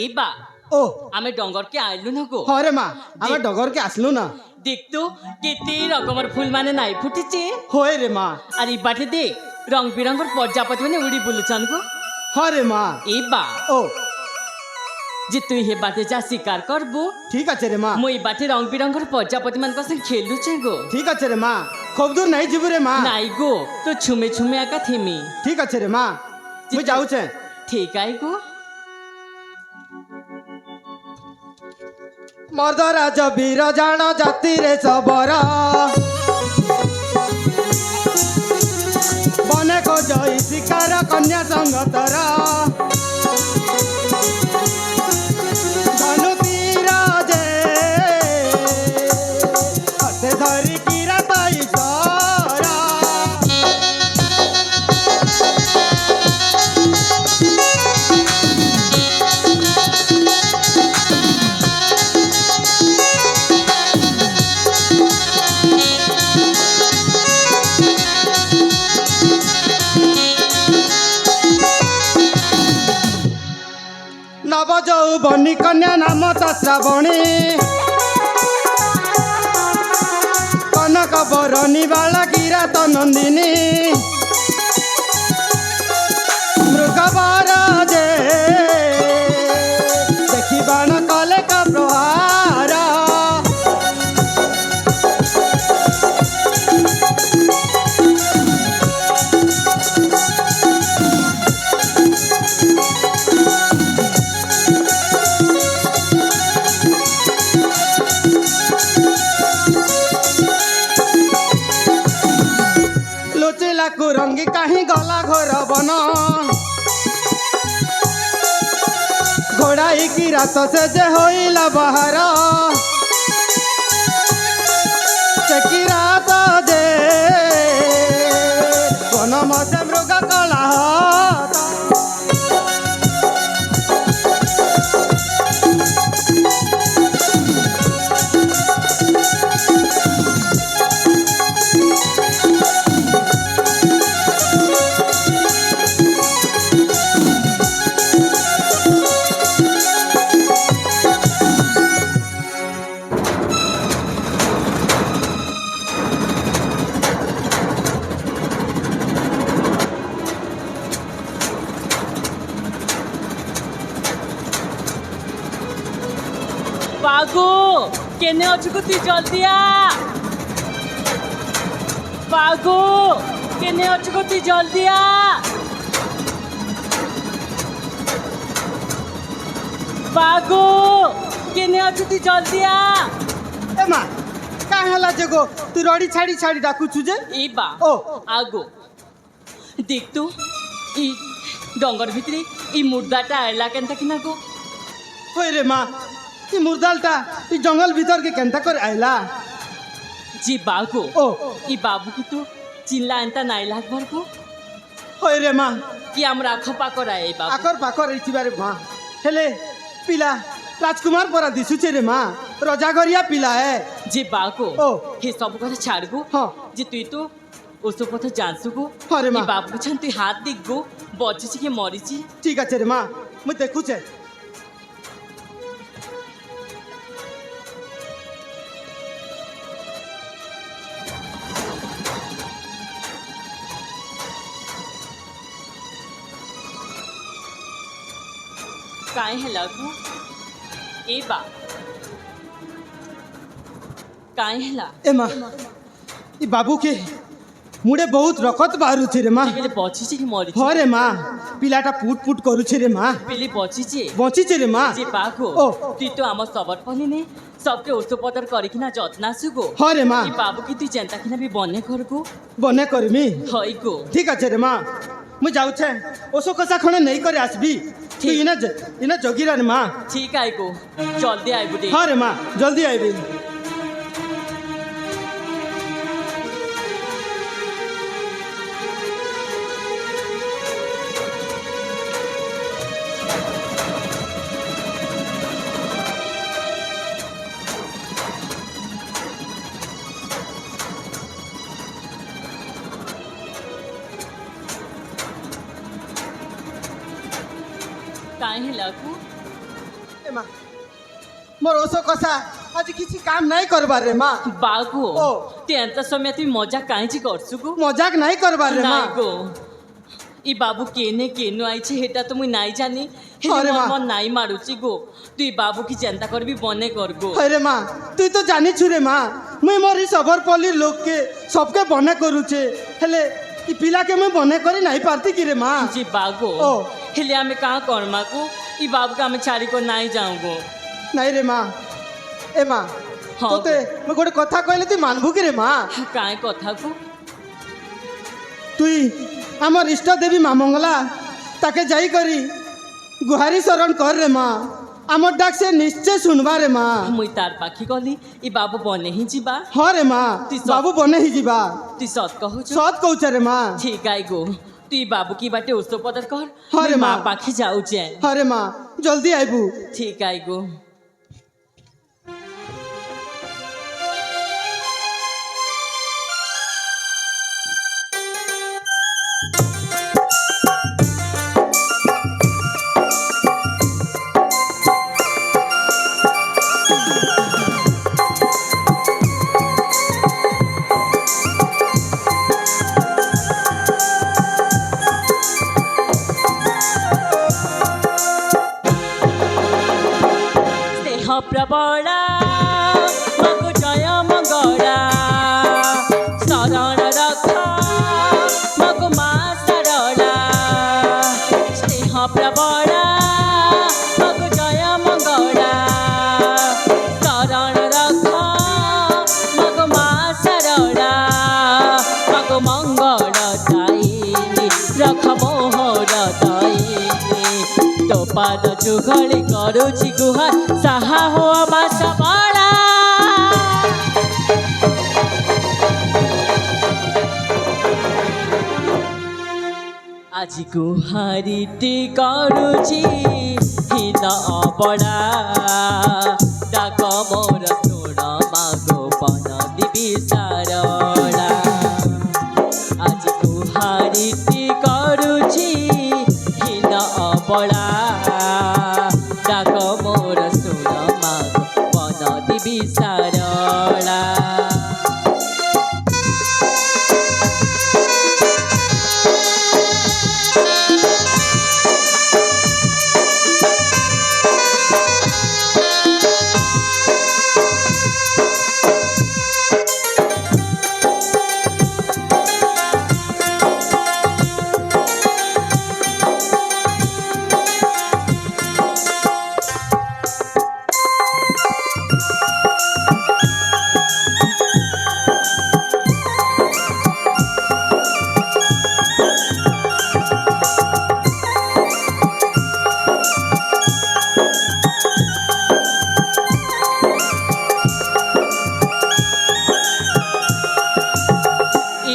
एबा ओ आमे डंगर के आइलु न गो हरे माँ आमे डगर के आसलु ना देखतो केते रकमर फूल माने नाई फुटिचे होय रे माँ अरे बाटे देख रंग बिरंगर प्रजापति माने उड़ी बुलुछन गो हरे माँ एबा ओ जे तु हे बाटे जा शिकार करबो ठीक আছে रे माँ মই बाटे रंग बिरंगर प्रजापति मान संग खेलु छे गो ठीक আছে रे माँ खूब दूर नहीं जीबू रे माँ नाई गो तो छुमे छुमे आका थेमी ठीक আছে रे माँ मुझे जाऊ छे ठीक आई गो मर्दराज वीर जान जाति रे सबरा बने को जई शिकार कन्या संगतरा धनु तीर जे हाथे धरी कीरा ताई सारा नव यौवनी कन्या नाम त श्रावणी कनक बरनी बाला किरात नंदिनी मृगवर जे देखी बाण कले का प्रहार लुचिला कुरंगी कहीं गला घोर बन घोड़ाई की रात से जे होइला बाहर से की रात जे कोन मसे मृग कला बागो केने अछि को तू जल्दी आ बागो केने अछि को तू जल्दी आ बागो केने अछि तू जल्दी आ ए माँ का हला जगो तू रड़ी छाड़ी छाड़ी डाकू छुजे ए बा ओ आगो देख तू ई डंगर भितरी ई मुर्दाटा आइला केनता किना गो होय रे माँ ई मुर्दालटा ई जंगल भीतर के केंता कर आइला जी बागो ओ ई बाबू की तू चिल्ला एंता नाई लाग भरको होय रे माँ कि हमरा खपा कराए बाबू आकर पाकर इथिबारे माँ हेले पिला राजकुमार परा दिसुचे रे माँ रजागरिया पिला है जे बागो ओ हे सब কথা ছাড় গো हाँ যে তুই তো ওসব কথা জানছু গো আরে মা। এই বাবু ছান তুই হাত দিক গো বচিছি কি মরিছি ठीक আছে रे माँ मुझे देखुचे काहे हेला गो ए बा काहे हेला ए माँ ई बाबू के मुड़े बहुत रखत बाहरू छे रे माँ পেলে বচিছি কি মরিছি हो रे माँ पिलाटा पुट पुट करू छे रे माँ পেলে বচিছি बची छे रे माँ যে বাগো ओ তুই তো আমার সবার ফলে নে सबके ओसो पदर करी किना যত্ন আসু गो हो रे माँ ई बाबू की তুই চিন্তা কিনা বি বনে কর गो बने करमी হই गो ठीक আছে रे माँ मुझे जाऊ छे ओसो कसा खणे नहीं करे आसबी तू इने जगिरा रे माँ ठीक आई गो जल्दी आइबो दे हाँ रे माँ जल्दी आइबी काहे लागू ए माँ मोर ओसो कसा आज किसी काम नहीं करबार रे माँ बागो ओ. त्यांचा समय तुम्ही मजा काहीची करसु गो मजाक नहीं करबार रे নাই माँ গো ই বাবু কেনে কেনু আইছে হেটা তো মুই নাই জানি আরে হেলে মা। মন নাই মারুছি গো তুই বাবু কি চিন্তা করবি বনে কর গো अरे माँ तुई तो जानी छु रे माँ मुई मोरी सबर पल्ली लोग के सबके बने करूचे हेले ई पिला के मुई बने करी नहीं पारती कि रे माँ জি বাগো ও. হেলে আমি কাঁ করমা গো ই বাবুকে আমি ছাড়ি কো নাই যাও গো नहीं रे माँ ए माँ हाँ। तोते मैं गोटे कथा कहले तू मानबू कि रे माँ কায় কথা গো তুই আমার ইষ্ট দেবী মা মঙ্গলা তাকে যাই করি গুহারি শরণ কর রে মা আমার ডাক সে নিশ্চয় শুনবা রে মা মুই তার পাখি গলি ই বাবু বনে হি ଯିବା हाँ रे माँ তুই बाबू बने ही जीवा তুই সৎ কহুছ सत कौच रे माँ ঠিক আই গো তুই বাবু কি বাটে ওস্তো পদার কর হ্যাঁ রে মুই মা মা। পাখি যাউছে हाँ रे माँ जल्दी आइबू ঠিক আই গো স্নেহ প্রবলা মগু জয় মঙ্গলা শরণ রক্ষা মগু মা সরলা স্নেহ প্রবলা মগু জয় মঙ্গলা শরণ রক্ষা মগু মা সরলা মগু মঙ্গল দায়িনী রখ মোহর দায়িনী তো পাদ যুগলি করুছি গুহার সাহা হো মা সবলা আজি গুহারিটি করুছি হীন অবলা ডাক মোর শোণ মাগো বন দিবি সারলা আজি গুহারিটি করুছি হীন অবলা ডাক মোর শোণ মাগো বন দিবি সারলা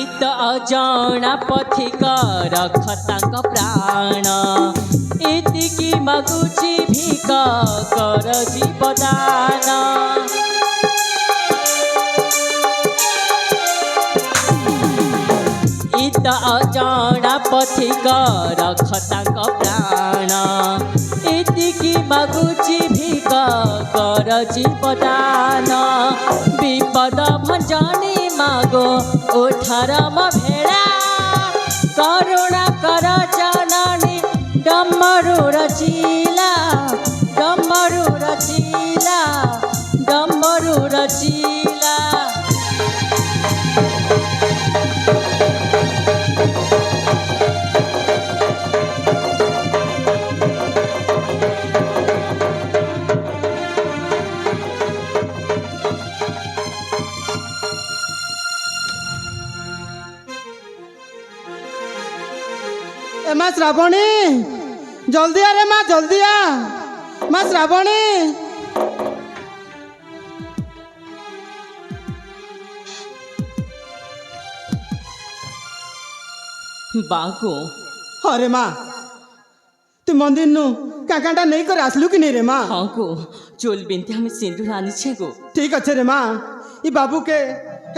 इत अजाणा पथिक रख तांक प्राण एतिकी मागुची भिक कर जीवदान इत अजाणा पथिक रख तांक प्राण एतिकी मागुची भिक कर जीवदान विपद भंजनी मागो उठार भेड़ा करुणा कर जननी डमरू रचिला डमरू रचिला डमरू रचिला ए माँ श्रावणी जल्दी आ रे माँ जल्दी आ माँ श्रावणी बागो अरे माँ तू मंदिर नु काकाटा नहीं कर आसलू कि नहीं रे माँ हाँ गो चोल बिनते हमें सिंदूर आनी छे गो ठीक अच्छे रे माँ ये बाबू के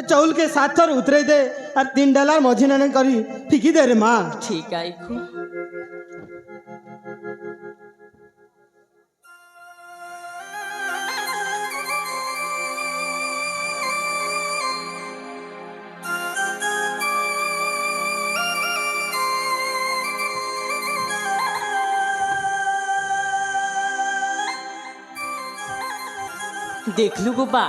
चौल के 7 थर उतरे दे और 3 डॉलर मझी नाने करी फिकी दे रे माँ ठीक आई गो দেখলু গো বা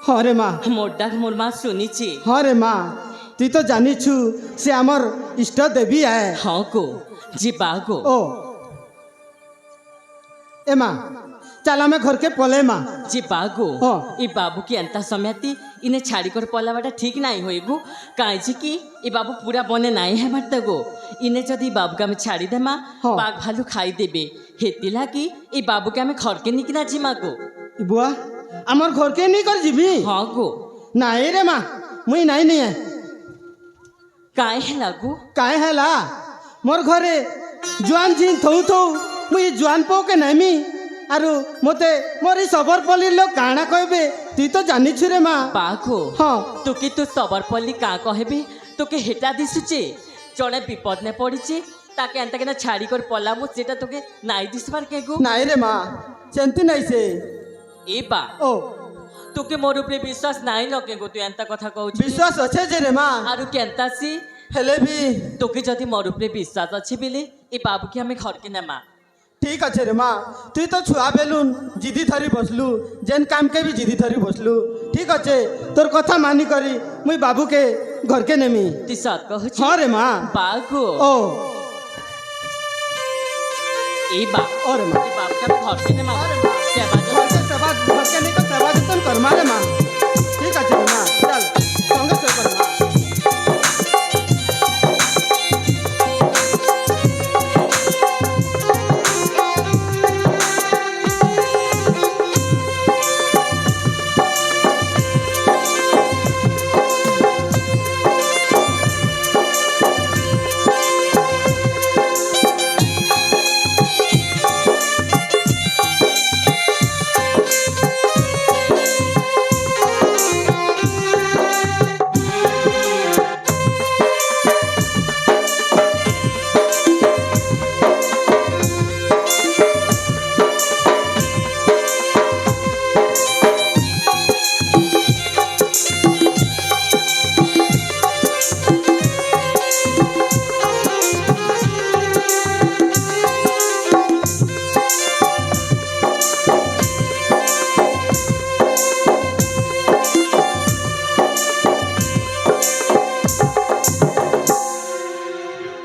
হ্যাঁ রে মা মোর ডাক মোর মা শুনিছে। হ্যাঁ রে মা তুই তো জানিছু সে আমার ইষ্ট দেবী আয় হ্যাঁ গো যে বা গো ও এ মা চাল আমি ঘরকে পলে মা যে বা গো ହଁ। ଏ ବାବୁ କି ଏନ୍ତା ସମୟତି ଇନେ ଛାଡ଼ିକରି ପଲାବାଟା ଠିକ୍ ନାଇଁ ହୋଇ ଗो କାହିଁକି କି ଏ ବାବୁ ପୁରା ବନେ ନାଇଁ ହେବାର୍ ତ ଗো ଇନେ ଯଦି ଏ ବାବୁକେ ଆମେ ଛାଡ଼ିଦେମା ହଁ। ବାଘ ଭାଲୁ ଖାଇଦେବେ ହେତିଲାଗି ଏ ବାବୁକେ ଆମେ ଘରକେ ନିକିନା ଯିମା গো। ই বুয়া আমার ঘরকে নি কর যাবি ହଁ গো নাই রে মা মুই নাই নিয়ে କାଇଁ ହେଲା গো কাহে হেলা মোর ঘরে জোয়ান ঝিন থৌ থৌ মুই জোয়ান পৌকে নাইমি আরু মতে মোর এই সবর পলির লোক কাଣା কইবে তুই তো জানিছু রে মা বা গো হ্যাঁ তোকে তো সবার পল্লি কাଁ কহেবে তোকে হেটা দিশুছে জଣେ ବିପଦନେ ପଡ଼ିଛେ ତାକେ ଏନ୍ତା କେନା ଛାଡ଼ିକରି ପଲାମୁ ସେଟା তোকে ନାଇଁ ଦିଶବାର କେ গো। নাই রে মা সেন্তি নাই সে ଏ ବା ও তোকে মোর উপরে বিশ্বাস নাই লকে গো তুই এন্তা কথা কହୁଛୁ বিশ্বাস আছে যে রে মা আরু কেন্তা সি হেলে বি তোকে যদি মোর উপরে বিশ্বাস আছে বেলে এ বাবুকে আমি ঘরকে নেমা। ঠিক আছে রে মা তুই তো ছুয়া বেলুন জিদি ধরি বসলু যেন কামকে বি জিদি ধরি বসলু ঠিক আছে তোর কথা মানি করি মুই বাবুকে ঘরকে নেমি তুই সত কହୁଛୁ হ্যাঁ রে মা বা গো ও এ বা ও রে মা এ বাবুকে আমি ঘরকে নেমা সেবা যত্ন ঘরকে সেবা ঘরকে নেই তো সেবা যতন কর মা রে মা